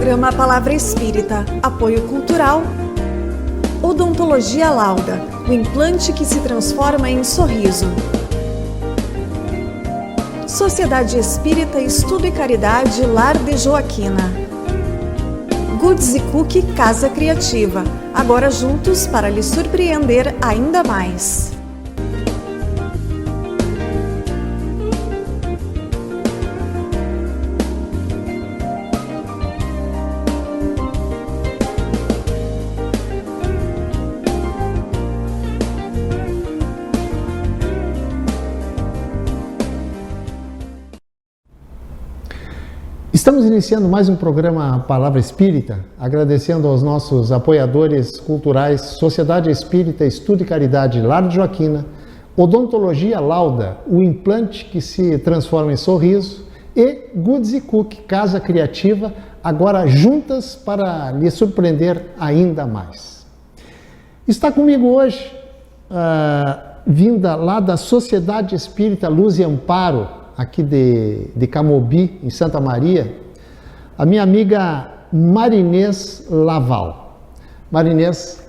Programa Palavra Espírita, apoio cultural. Odontologia Lauda, o implante que se transforma em sorriso. Sociedade Espírita Estudo e Caridade Lar de Joaquina. Goods e Cookie Casa Criativa, agora juntos para lhe surpreender ainda mais. Estamos iniciando mais um programa Palavra Espírita, agradecendo aos nossos apoiadores culturais Sociedade Espírita Estudo e Caridade Lar de Joaquina, Odontologia Lauda, o implante que se transforma em sorriso, e Goods e Cookie Casa Criativa, agora juntas para lhe surpreender ainda mais. Está comigo hoje, vinda lá da Sociedade Espírita Luz e Amparo, aqui de Camobi, em Santa Maria, a minha amiga Marinês Laval. Marinês,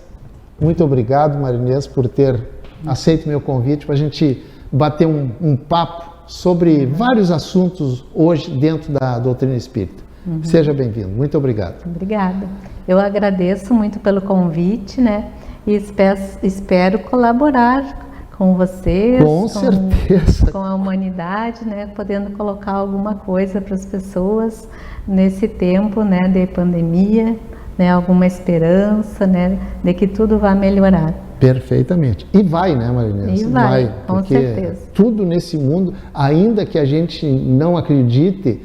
muito obrigado, Marinês, por ter aceito meu convite para a gente bater um papo sobre vários assuntos hoje dentro da doutrina espírita. Seja bem-vindo, muito obrigado. Obrigada. Eu agradeço muito pelo convite, né? E espero colaborar com vocês, com certeza, com a humanidade, né, podendo colocar alguma coisa para as pessoas nesse tempo, né, de pandemia, né, alguma esperança, né, de que tudo vai melhorar. Perfeitamente. E vai, né, Marinês? E vai, com certeza. Tudo nesse mundo, ainda que a gente não acredite,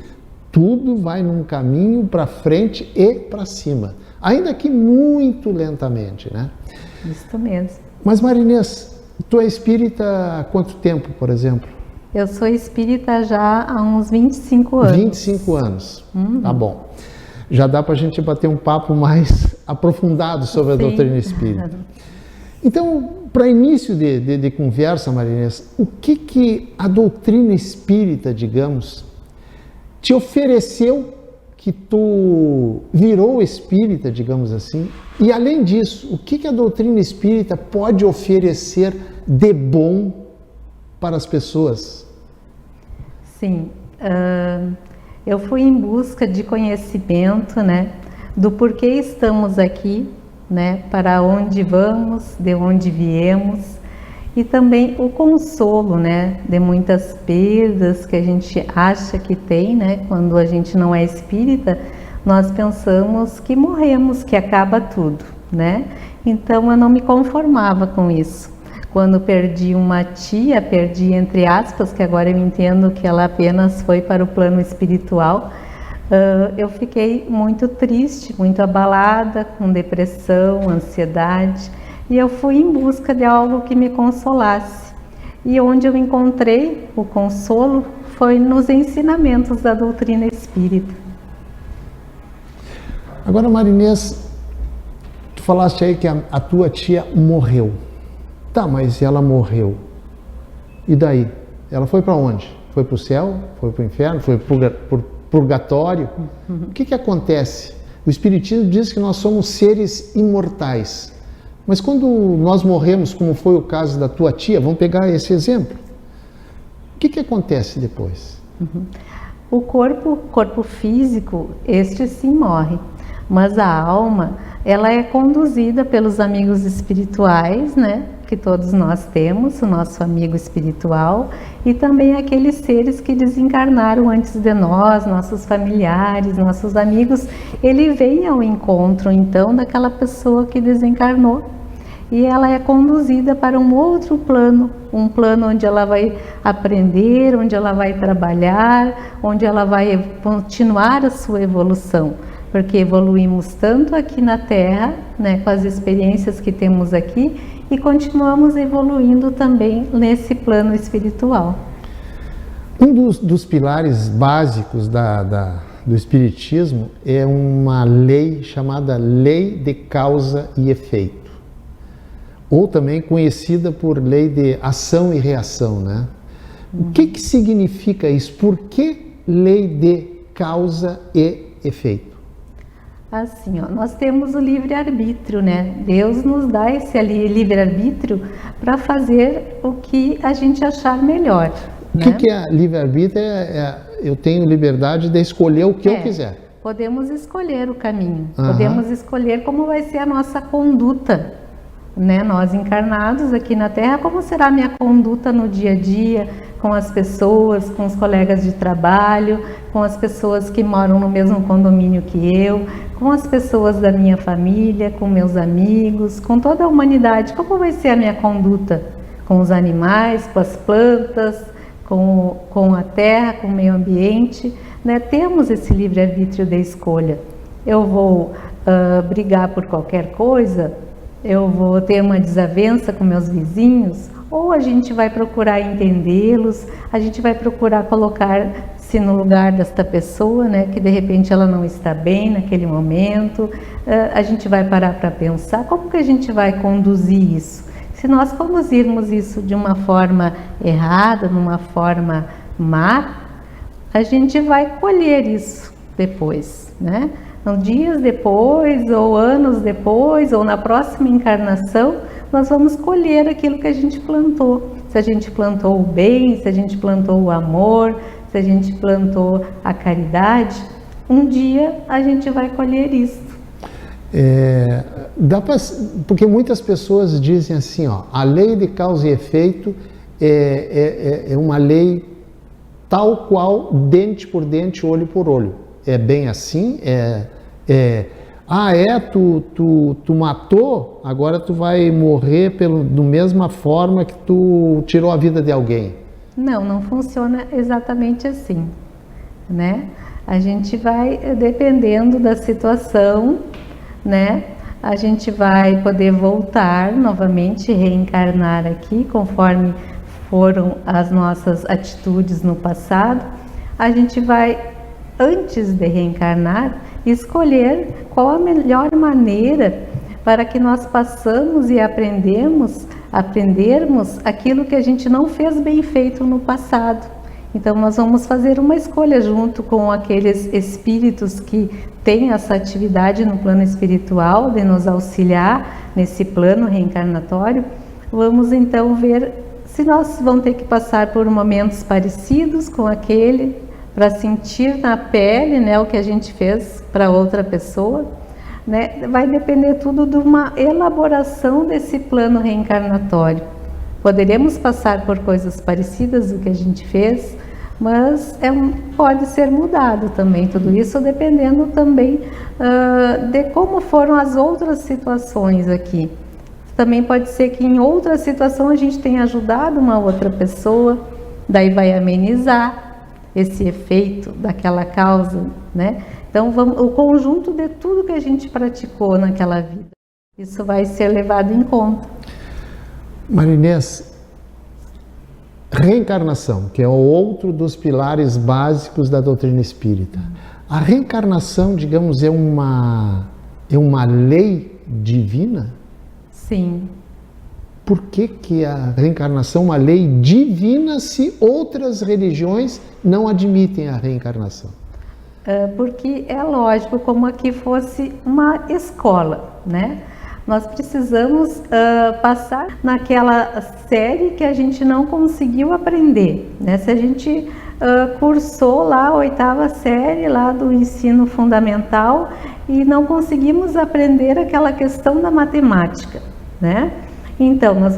tudo vai num caminho para frente e para cima, ainda que muito lentamente, né? Isso mesmo. Mas, Marinês, tu é espírita há quanto tempo, por exemplo? Eu sou espírita já há uns 25 anos. 25 anos, Tá bom. Já dá para a gente bater um papo mais aprofundado sobre a doutrina espírita. Então, para início de conversa, Marinês, o que a doutrina espírita, digamos, te ofereceu que tu virou espírita, digamos assim, e além disso, o que a doutrina espírita pode oferecer de bom para as pessoas? Sim, eu fui em busca de conhecimento, né, do porquê estamos aqui, né, para onde vamos, de onde viemos, e também o consolo, né, de muitas perdas que a gente acha que tem, né, quando a gente não é espírita, nós pensamos que morremos, que acaba tudo, né? Então eu não me conformava com isso. Quando perdi uma tia, perdi entre aspas, que agora eu entendo que ela apenas foi para o plano espiritual, eu fiquei muito triste, muito abalada, com depressão, ansiedade, e eu fui em busca de algo que me consolasse. E onde eu encontrei o consolo foi nos ensinamentos da doutrina espírita. Agora, Marinês, tu falaste aí que a tua tia morreu. Tá, mas ela morreu. E daí? Ela foi para onde? Foi para o céu? Foi para o inferno? Foi para o purgatório? O que acontece? O Espiritismo diz que nós somos seres imortais. Mas quando nós morremos, como foi o caso da tua tia, vamos pegar esse exemplo. O que acontece depois? O corpo físico, este sim morre. Mas a alma, ela é conduzida pelos amigos espirituais, né? Que todos nós temos, o nosso amigo espiritual, e também aqueles seres que desencarnaram antes de nós, nossos familiares, nossos amigos, ele vem ao encontro, então, daquela pessoa que desencarnou. E ela é conduzida para um outro plano, um plano onde ela vai aprender, onde ela vai trabalhar, onde ela vai continuar a sua evolução. Porque evoluímos tanto aqui na Terra, né, com as experiências que temos aqui, e continuamos evoluindo também nesse plano espiritual. Um dos pilares básicos do Espiritismo é uma lei chamada Lei de Causa e Efeito, ou também conhecida por Lei de Ação e Reação, né? O que significa isso? Por que Lei de Causa e Efeito? Assim, ó, nós temos o livre-arbítrio, né? Deus nos dá esse livre-arbítrio para fazer o que a gente achar melhor. O que é livre-arbítrio? Eu tenho liberdade de escolher o que eu quiser. Podemos escolher o caminho, podemos escolher como vai ser a nossa conduta, né? Nós encarnados aqui na Terra, como será a minha conduta no dia a dia, com as pessoas, com os colegas de trabalho, com as pessoas que moram no mesmo condomínio que eu, com as pessoas da minha família, com meus amigos, com toda a humanidade. Como vai ser a minha conduta com os animais, com as plantas, com a terra, com o meio ambiente, né? Temos esse livre-arbítrio de escolha. Eu vou brigar por qualquer coisa, eu vou ter uma desavença com meus vizinhos, ou a gente vai procurar entendê-los, a gente vai procurar colocar-se no lugar desta pessoa, né, que de repente ela não está bem naquele momento, a gente vai parar para pensar como que a gente vai conduzir isso. Se nós conduzirmos isso de uma forma errada, numa forma má, a gente vai colher isso depois, né? Então, dias depois, ou anos depois, ou na próxima encarnação, nós vamos colher aquilo que a gente plantou. Se a gente plantou o bem, se a gente plantou o amor, se a gente plantou a caridade, um dia a gente vai colher isso. Porque muitas pessoas dizem assim, ó, a lei de causa e efeito é uma lei tal qual, dente por dente, olho por olho. É bem assim? Tu matou, agora tu vai morrer da mesma forma que tu tirou a vida de alguém. Não funciona exatamente assim, né? A gente vai, dependendo da situação, né? A gente vai poder voltar novamente, reencarnar aqui, conforme foram as nossas atitudes no passado. A gente vai, antes de reencarnar, escolher qual a melhor maneira para que nós passamos e aprendermos aquilo que a gente não fez bem feito no passado. Então nós vamos fazer uma escolha junto com aqueles espíritos que têm essa atividade no plano espiritual de nos auxiliar nesse plano reencarnatório. Vamos então ver se nós vamos ter que passar por momentos parecidos com aquele, para sentir na pele, né, o que a gente fez para outra pessoa, né? Vai depender tudo de uma elaboração desse plano reencarnatório. Poderemos passar por coisas parecidas do que a gente fez, mas pode ser mudado também tudo isso, dependendo também de como foram as outras situações aqui. Também pode ser que em outra situação a gente tenha ajudado uma outra pessoa, daí vai amenizar esse efeito daquela causa, né? Então, o conjunto de tudo que a gente praticou naquela vida, isso vai ser levado em conta. Marinês, reencarnação, que é outro dos pilares básicos da doutrina espírita. A reencarnação, digamos, é uma lei divina? Sim. Por que a reencarnação é uma lei divina se outras religiões não admitem a reencarnação? Porque é lógico, como aqui fosse uma escola, né? Nós precisamos passar naquela série que a gente não conseguiu aprender, né? Se a gente cursou lá a 8ª série lá do ensino fundamental e não conseguimos aprender aquela questão da matemática, né? Então nós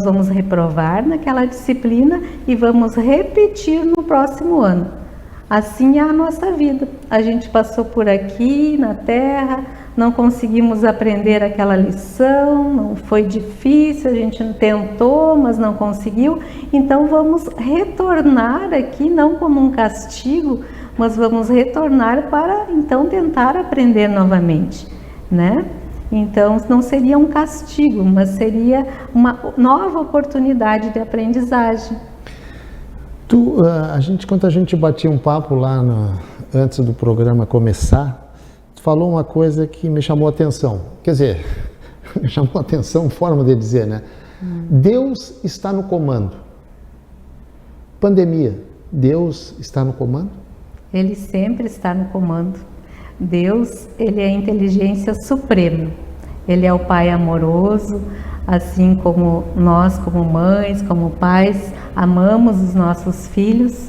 vamos reprovar naquela disciplina e vamos repetir no próximo ano. Assim é a nossa vida. A gente passou por aqui na Terra, não conseguimos aprender aquela lição, não foi difícil, a gente tentou, mas não conseguiu. Então vamos retornar aqui, não como um castigo, mas vamos retornar para então tentar aprender novamente, né? Então não seria um castigo, mas seria uma nova oportunidade de aprendizagem. Quando a gente batia um papo lá antes do programa começar, tu falou uma coisa que me chamou a atenção. Quer dizer, me chamou a atenção, forma de dizer, né? Deus está no comando. Pandemia, Deus está no comando? Ele sempre está no comando. Deus, ele é a inteligência suprema. Ele é o Pai amoroso, assim como nós, como mães, como pais, amamos os nossos filhos,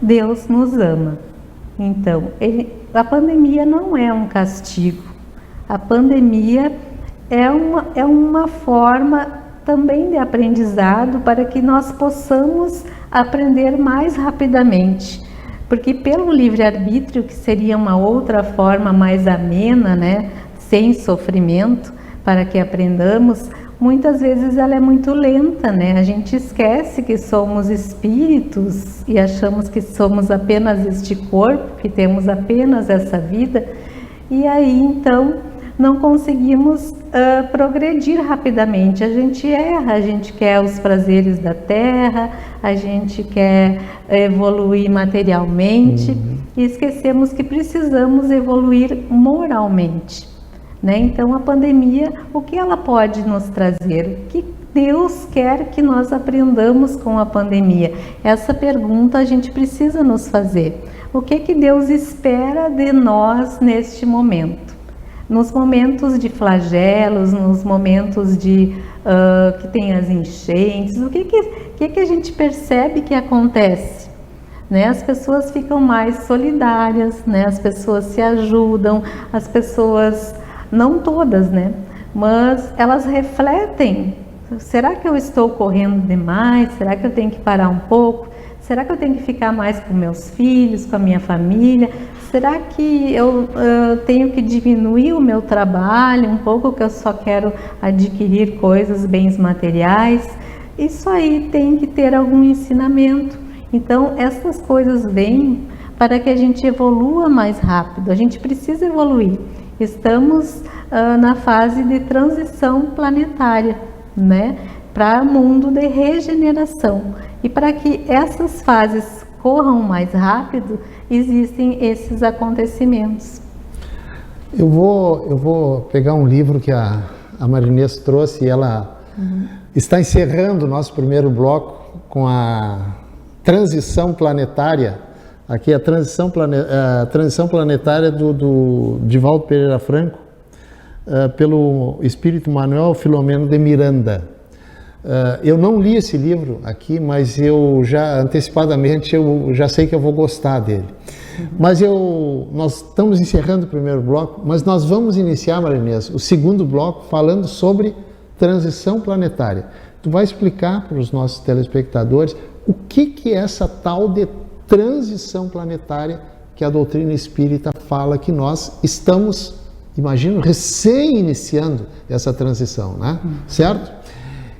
Deus nos ama. Então, a pandemia não é um castigo. A pandemia é uma forma também de aprendizado para que nós possamos aprender mais rapidamente. Porque pelo livre-arbítrio, que seria uma outra forma mais amena, né, sem sofrimento, para que aprendamos, muitas vezes ela é muito lenta, né? A gente esquece que somos espíritos e achamos que somos apenas este corpo, que temos apenas essa vida, e aí então não conseguimos progredir rapidamente. A gente erra, a gente quer os prazeres da terra, a gente quer evoluir materialmente e esquecemos que precisamos evoluir moralmente, né? Então a pandemia, o que ela pode nos trazer? O que Deus quer que nós aprendamos com a pandemia? Essa pergunta a gente precisa nos fazer. O que Deus espera de nós neste momento? Nos momentos de flagelos, nos momentos de que tem as enchentes, o que a gente percebe que acontece? Né? As pessoas ficam mais solidárias, né? As pessoas se ajudam, as pessoas, não todas, né? Mas elas refletem, será que eu estou correndo demais? Será que eu tenho que parar um pouco? Será que eu tenho que ficar mais com meus filhos, com a minha família? Será que eu tenho que diminuir o meu trabalho um pouco, que eu só quero adquirir coisas, bens materiais? Isso aí tem que ter algum ensinamento. Então, essas coisas vêm para que a gente evolua mais rápido. A gente precisa evoluir. Estamos na fase de transição planetária, né? Para o mundo de regeneração. E para que essas fases corram mais rápido, existem esses acontecimentos. Eu vou pegar um livro que a Marinês trouxe e ela está encerrando o nosso primeiro bloco com a transição planetária. Aqui a transição planetária do Divaldo Pereira Franco, pelo espírito Manuel Filomeno de Miranda. Eu não li esse livro aqui, mas eu já antecipadamente eu já sei que eu vou gostar dele. Mas nós estamos encerrando o primeiro bloco, mas nós vamos iniciar, Marinês, o segundo bloco falando sobre transição planetária. Tu vai explicar para os nossos telespectadores o que é essa tal de transição planetária que a doutrina espírita fala que nós estamos, imagino, recém-iniciando essa transição, né? Certo?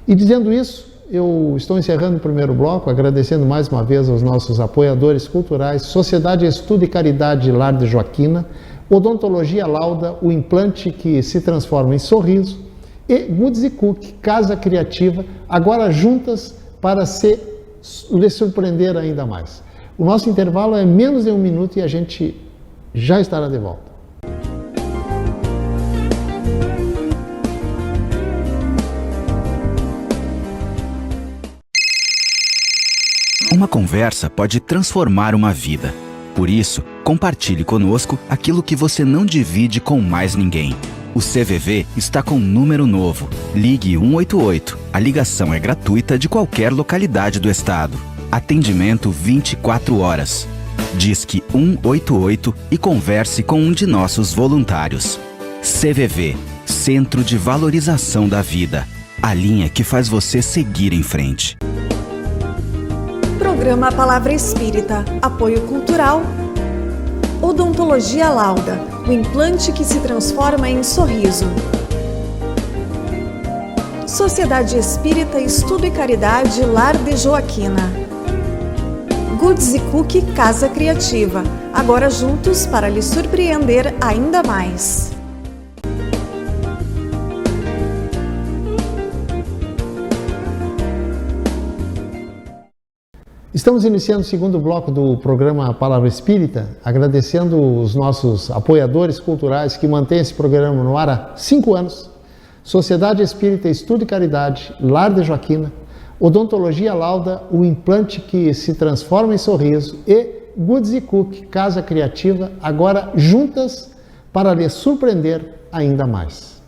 E dizendo isso, eu estou encerrando o primeiro bloco, agradecendo mais uma vez aos nossos apoiadores culturais, Sociedade Estudo e Caridade Lar de Joaquina, Odontologia Lauda, o implante que se transforma em sorriso, e Goods Cook, Casa Criativa, agora juntas para lhe surpreender ainda mais. O nosso intervalo é menos de 1 minuto e a gente já estará de volta. Uma conversa pode transformar uma vida. Por isso, compartilhe conosco aquilo que você não divide com mais ninguém. O CVV está com um número novo. Ligue 188. A ligação é gratuita de qualquer localidade do estado. Atendimento 24 horas. Disque 188 e converse com um de nossos voluntários. CVV, Centro de Valorização da Vida. A linha que faz você seguir em frente. Programa Palavra Espírita, apoio cultural. Odontologia Lauda, o implante que se transforma em sorriso. Sociedade Espírita Estudo e Caridade Lar de Joaquina. Goods Cook Casa Criativa, agora juntos para lhe surpreender ainda mais. Estamos iniciando o segundo bloco do programa Palavra Espírita, agradecendo os nossos apoiadores culturais que mantêm esse programa no ar há 5 anos. Sociedade Espírita Estudo e Caridade, Lar de Joaquina, Odontologia Lauda, o implante que se transforma em sorriso e Goods Cook, Casa Criativa, agora juntas para lhe surpreender ainda mais.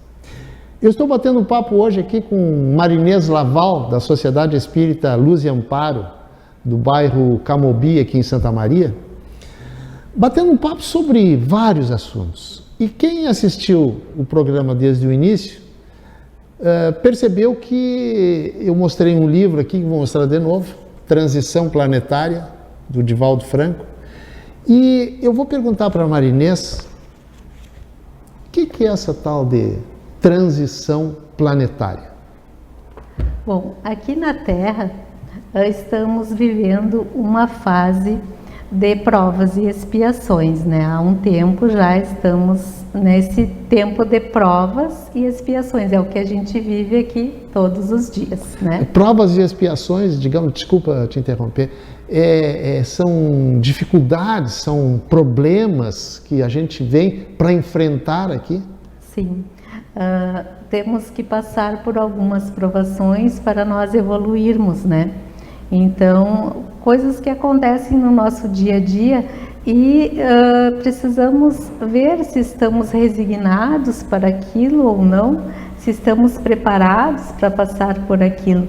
Eu estou batendo um papo hoje aqui com Marinês Laval, da Sociedade Espírita Luz e Amparo, do bairro Camobi, aqui em Santa Maria, batendo um papo sobre vários assuntos. E quem assistiu o programa desde o início, percebeu que eu mostrei um livro aqui, que vou mostrar de novo, Transição Planetária, do Divaldo Franco, e eu vou perguntar para a Marinês, o que é essa tal de transição planetária? Bom, aqui na Terra estamos vivendo uma fase de provas e expiações, né? Há um tempo já estamos nesse tempo de provas e expiações, é o que a gente vive aqui todos os dias, né? Provas e expiações, digamos, desculpa te interromper, são dificuldades, são problemas que a gente vem para enfrentar aqui? Sim, temos que passar por algumas provações para nós evoluirmos, né? Então, coisas que acontecem no nosso dia a dia e precisamos ver se estamos resignados para aquilo ou não, se estamos preparados para passar por aquilo.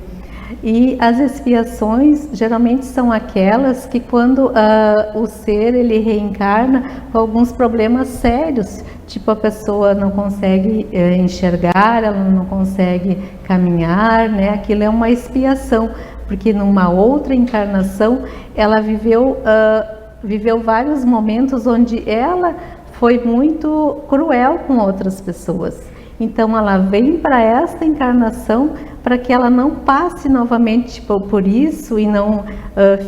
E as expiações geralmente são aquelas que quando o ser ele reencarna com alguns problemas sérios, tipo a pessoa não consegue enxergar, ela não consegue caminhar, né? Aquilo é uma expiação, porque numa outra encarnação ela viveu vários momentos onde ela foi muito cruel com outras pessoas. Então ela vem para esta encarnação para que ela não passe novamente por isso e não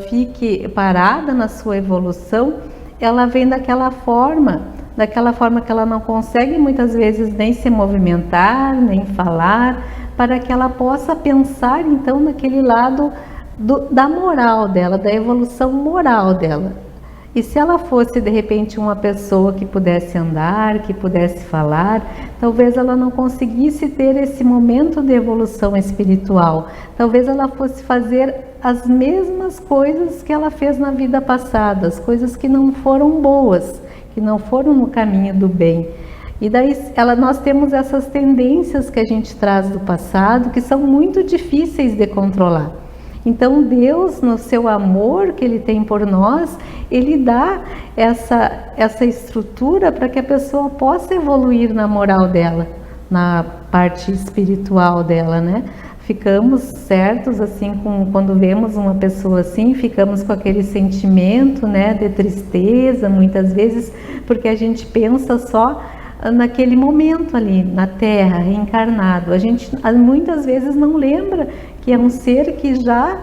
fique parada na sua evolução. Ela vem daquela forma que ela não consegue muitas vezes nem se movimentar, nem falar, para que ela possa pensar então naquele lado da moral dela, da evolução moral dela. E se ela fosse de repente uma pessoa que pudesse andar, que pudesse falar, talvez ela não conseguisse ter esse momento de evolução espiritual. Talvez ela fosse fazer as mesmas coisas que ela fez na vida passada, as coisas que não foram boas, que não foram no caminho do bem. E daí nós temos essas tendências que a gente traz do passado que são muito difíceis de controlar. Então Deus, no seu amor que Ele tem por nós, Ele dá essa estrutura para que a pessoa possa evoluir na moral dela, na parte espiritual dela, né? Ficamos certos, assim, quando vemos uma pessoa assim, ficamos com aquele sentimento, né, de tristeza, muitas vezes, porque a gente pensa só naquele momento ali, na Terra, reencarnado. A gente muitas vezes não lembra que é um ser que já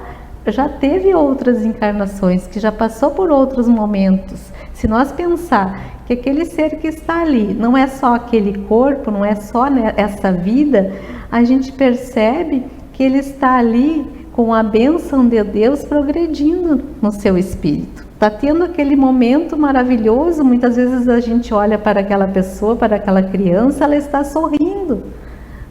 teve outras encarnações, que já passou por outros momentos. Se nós pensar que aquele ser que está ali não é só aquele corpo, não é só essa vida, a gente percebe que ele está ali com a bênção de Deus progredindo no seu espírito. Está tendo aquele momento maravilhoso, muitas vezes a gente olha para aquela pessoa, para aquela criança, ela está sorrindo,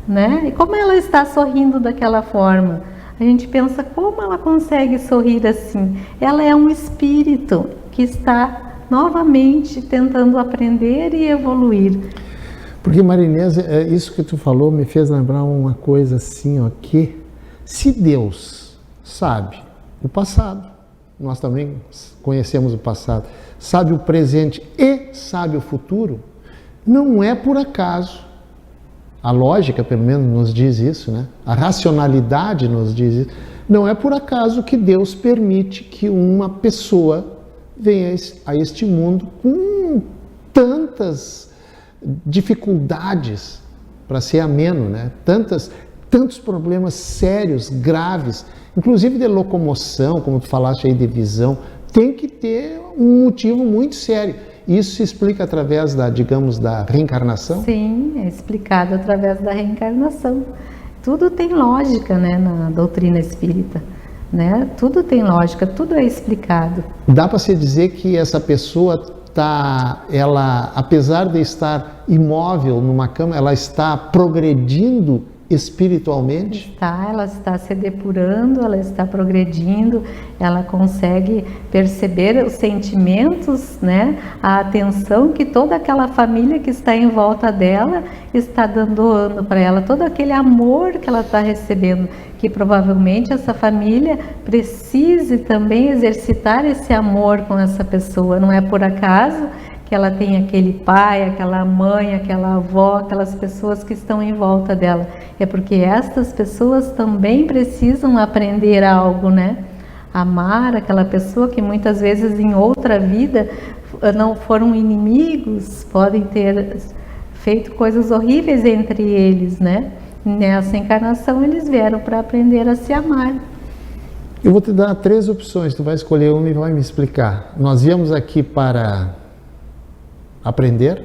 né? E como ela está sorrindo daquela forma? A gente pensa, como ela consegue sorrir assim? Ela é um espírito que está novamente tentando aprender e evoluir. Porque, Marinês, isso que tu falou me fez lembrar uma coisa assim, ó, que se Deus sabe o passado, nós também conhecemos o passado, sabe o presente e sabe o futuro, não é por acaso. A lógica, pelo menos, nos diz isso, né? A racionalidade nos diz isso. Não é por acaso que Deus permite que uma pessoa venha a este mundo com tantas dificuldades, para ser ameno, né? Tantos problemas sérios, graves, inclusive de locomoção, como tu falaste aí, de visão, tem que ter um motivo muito sério. Isso se explica através da reencarnação? Sim, é explicado através da reencarnação. Tudo tem lógica, né, na doutrina espírita, né? Tudo tem lógica, tudo é explicado. Dá para se dizer que essa pessoa ela, apesar de estar imóvel numa cama, ela está progredindo espiritualmente? Ela está se depurando, ela está progredindo, ela consegue perceber os sentimentos, né? A atenção que toda aquela família que está em volta dela está doando para ela, todo aquele amor que ela está recebendo, que provavelmente essa família precise também exercitar esse amor com essa pessoa. Não é por acaso que ela tem aquele pai, aquela mãe, aquela avó, aquelas pessoas que estão em volta dela. É porque estas pessoas também precisam aprender algo, né? Amar aquela pessoa que muitas vezes em outra vida não foram inimigos, podem ter feito coisas horríveis entre eles, né? Nessa encarnação eles vieram para aprender a se amar. Eu vou te dar 3 opções, tu vai escolher uma e vai me explicar. Nós viemos aqui para aprender,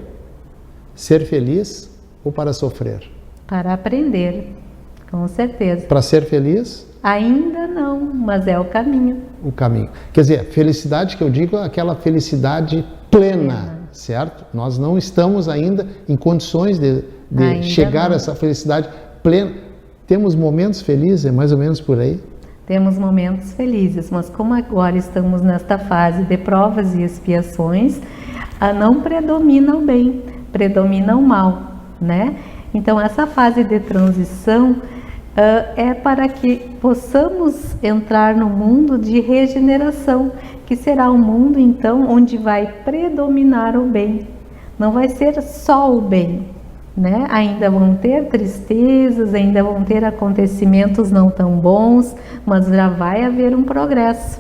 ser feliz ou para sofrer? Para aprender, com certeza. Para ser feliz? Ainda não, mas é o caminho. O caminho. Quer dizer, felicidade que eu digo é aquela felicidade plena, certo? Nós não estamos ainda em condições de chegar a essa felicidade plena. Temos momentos felizes, é mais ou menos por aí? Temos momentos felizes, mas como agora estamos nesta fase de provas e expiações, não predomina o bem, predomina o mal, né? Então essa fase de transição é para que possamos entrar no mundo de regeneração, que será um mundo então onde vai predominar o bem. Não vai ser só o bem, né? Ainda vão ter tristezas, ainda vão ter acontecimentos não tão bons, mas já vai haver um progresso.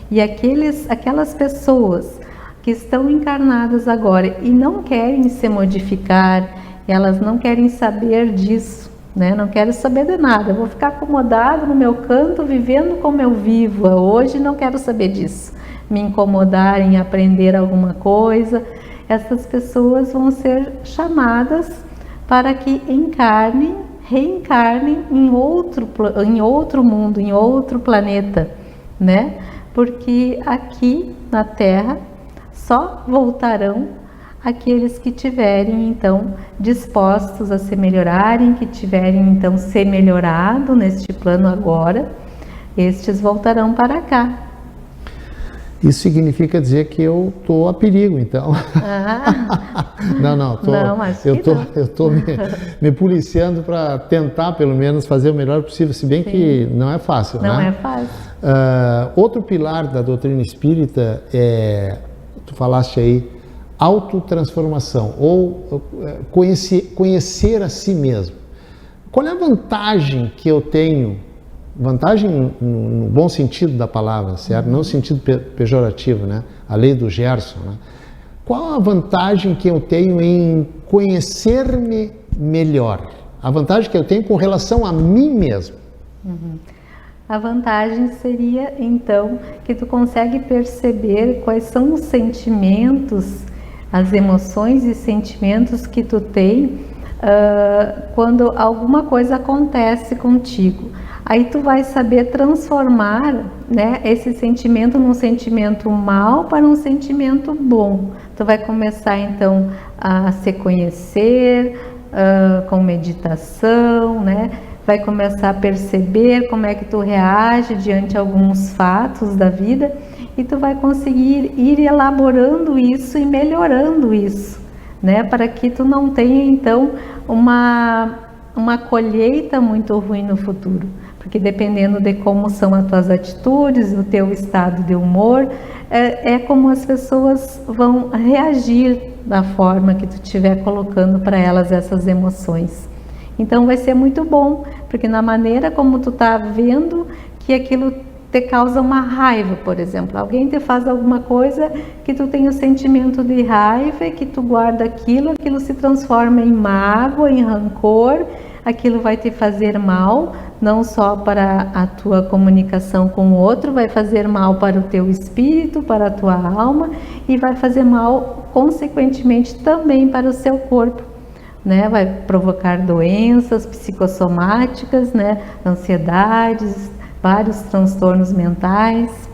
E aquelas pessoas que estão encarnadas agora e não querem se modificar, elas não querem saber disso, né? Não quero saber de nada, eu vou ficar acomodado no meu canto, vivendo como eu vivo. Hoje não quero saber disso, me incomodar em aprender alguma coisa. Essas pessoas vão ser chamadas para que reencarnem em outro mundo, em outro planeta, né? Porque aqui na Terra só voltarão aqueles que tiverem então dispostos a se melhorarem, que tiverem então se melhorado neste plano agora, estes voltarão para cá. Isso significa dizer que eu estou a perigo, então. Eu estou me policiando para tentar, pelo menos, fazer o melhor possível, se bem que não é fácil, não, né? Não é fácil. Outro pilar da doutrina espírita é, tu falaste aí, autotransformação, ou conhecer a si mesmo. Qual é a vantagem que eu tenho? Vantagem no bom sentido da palavra, certo? Não no sentido pejorativo, né? A lei do Gerson, né? Qual a vantagem que eu tenho em conhecer-me melhor? A vantagem que eu tenho com relação a mim mesmo? A vantagem seria, então, que tu consegue perceber quais são os sentimentos, as emoções e sentimentos que tu tem quando alguma coisa acontece contigo. Aí tu vai saber transformar, né, esse sentimento num sentimento mal para um sentimento bom. Tu vai começar então a se conhecer com meditação, né? Vai começar a perceber como é que tu reage diante de alguns fatos da vida e tu vai conseguir ir elaborando isso e melhorando isso, né? Para que tu não tenha então uma colheita muito ruim no futuro. Porque dependendo de como são as tuas atitudes, o teu estado de humor, é como as pessoas vão reagir da forma que tu estiver colocando para elas essas emoções. Então vai ser muito bom, porque na maneira como tu tá vendo que aquilo te causa uma raiva, por exemplo, alguém te faz alguma coisa que tu tem o sentimento de raiva e que tu guarda aquilo se transforma em mágoa, em rancor, aquilo vai te fazer mal, não só para a tua comunicação com o outro, vai fazer mal para o teu espírito, para a tua alma e vai fazer mal, consequentemente, também para o seu corpo, né? Vai provocar doenças psicossomáticas, né? Ansiedades, vários transtornos mentais.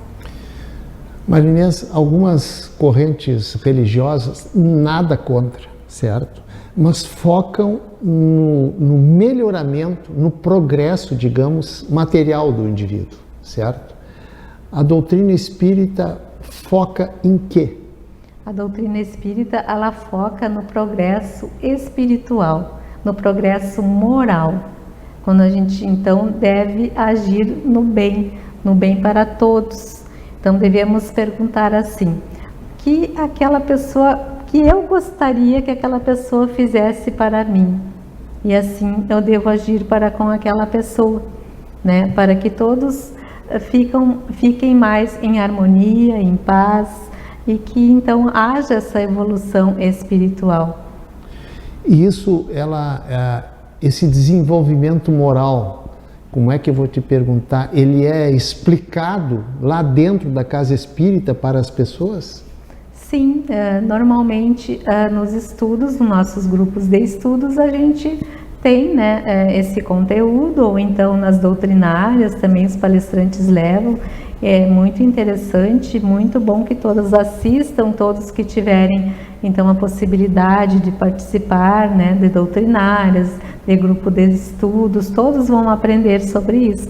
Marinês, algumas correntes religiosas, nada contra, certo? mas focam no melhoramento, no progresso, digamos, material do indivíduo, certo? A doutrina espírita foca em quê? A doutrina espírita, ela foca no progresso espiritual, no progresso moral, quando a gente então deve agir no bem para todos. Então devemos perguntar assim: que eu gostaria que aquela pessoa fizesse para mim, e assim eu devo agir para com aquela pessoa, né? Para que todos fiquem mais em harmonia, em paz, e que então haja essa evolução espiritual. E isso, esse desenvolvimento moral, como é que eu vou te perguntar, ele é explicado lá dentro da casa espírita para as pessoas? Sim, normalmente nos estudos, nos nossos grupos de estudos, a gente tem, né, esse conteúdo, ou então nas doutrinárias também os palestrantes levam. É muito interessante, muito bom que todos assistam, todos que tiverem então a possibilidade de participar, né, de doutrinárias, de grupo de estudos, todos vão aprender sobre isso.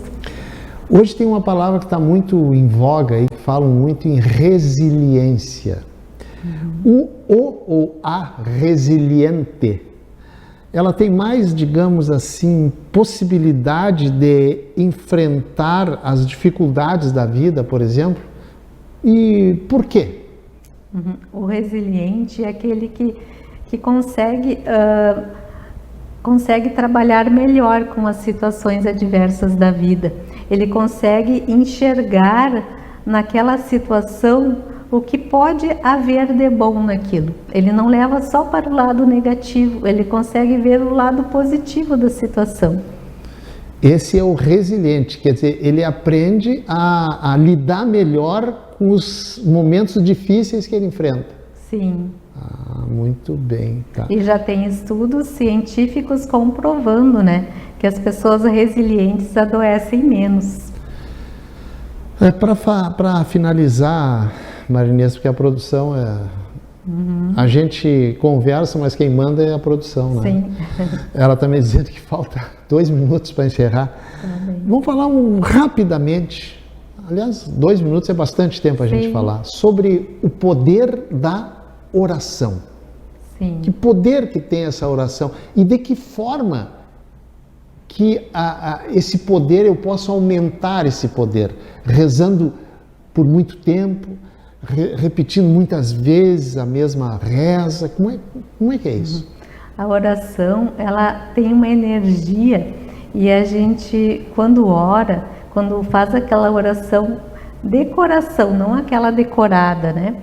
Hoje tem uma palavra que está muito em voga e falam muito em resiliência. O ou a resiliente, ela tem mais, digamos assim, possibilidade de enfrentar as dificuldades da vida, por exemplo. E por quê? O resiliente é aquele que consegue trabalhar melhor com as situações adversas da vida. Ele consegue enxergar naquela situação o que pode haver de bom naquilo. Ele não leva só para o lado negativo, ele consegue ver o lado positivo da situação. Esse é o resiliente, quer dizer, ele aprende a lidar melhor com os momentos difíceis que ele enfrenta. Sim. Muito bem. Tá. E já tem estudos científicos comprovando, né, que as pessoas resilientes adoecem menos. Para finalizar, Marinês, porque a produção a gente conversa, mas quem manda é a produção, né? Sim. Ela está me dizendo que falta 2 minutos para encerrar. Vamos falar rapidamente, aliás, 2 minutos é bastante tempo a gente falar, sobre o poder da oração. Sim. Que poder que tem essa oração e de que forma que esse poder, eu posso aumentar esse poder, rezando por muito tempo, repetindo muitas vezes a mesma reza. Como é que é isso? A oração, ela tem uma energia, e a gente, quando ora, quando faz aquela oração de coração, não aquela decorada, né?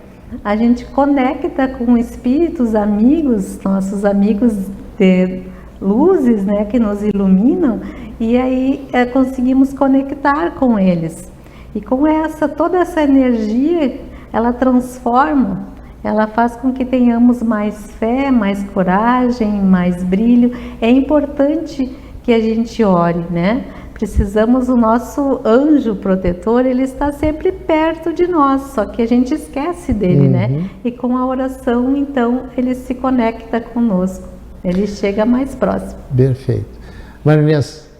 A gente conecta com espíritos amigos, nossos amigos de luzes, né, que nos iluminam, e aí conseguimos conectar com eles. E com toda essa energia, ela transforma, ela faz com que tenhamos mais fé, mais coragem, mais brilho. É importante que a gente ore, né? Precisamos, o nosso anjo protetor, ele está sempre perto de nós, só que a gente esquece dele, né? E com a oração, então, ele se conecta conosco, ele chega mais próximo. Perfeito. Marinês,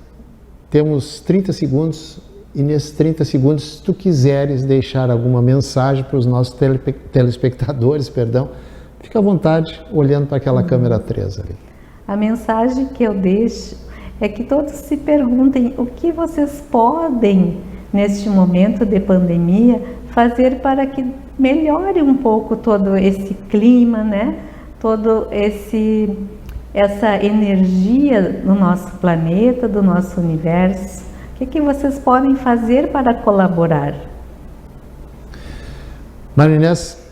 temos 30 segundos, e nesses 30 segundos, se tu quiseres deixar alguma mensagem para os nossos telespectadores, fica à vontade, olhando para aquela câmera 3 ali. A mensagem que eu deixo é que todos se perguntem o que vocês podem, neste momento de pandemia, fazer para que melhore um pouco todo esse clima, né? Todo essa energia do nosso planeta, do nosso universo. O que vocês podem fazer para colaborar? Marinês,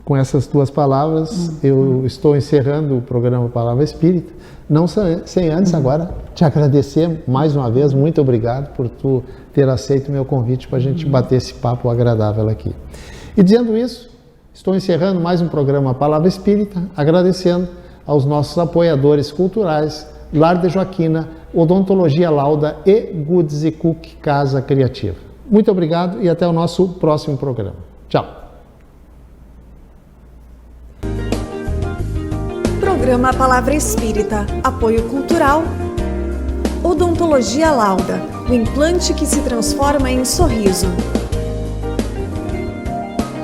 com essas 2 palavras, eu estou encerrando o programa Palavra Espírita, não sem antes agora te agradecer mais uma vez, muito obrigado por tu ter aceito o meu convite para a gente bater esse papo agradável aqui. E dizendo isso, estou encerrando mais um programa Palavra Espírita, agradecendo aos nossos apoiadores culturais, Lar de Joaquina, Odontologia Lauda e Goods e Cook Casa Criativa. Muito obrigado e até o nosso próximo programa. Tchau. Programa Palavra Espírita, apoio cultural. Odontologia Lauda, o implante que se transforma em sorriso.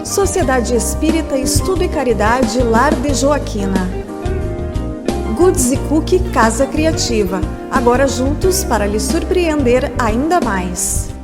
Sociedade Espírita Estudo e Caridade Lar de Joaquina. Goods e Cookie Casa Criativa, agora juntos para lhe surpreender ainda mais.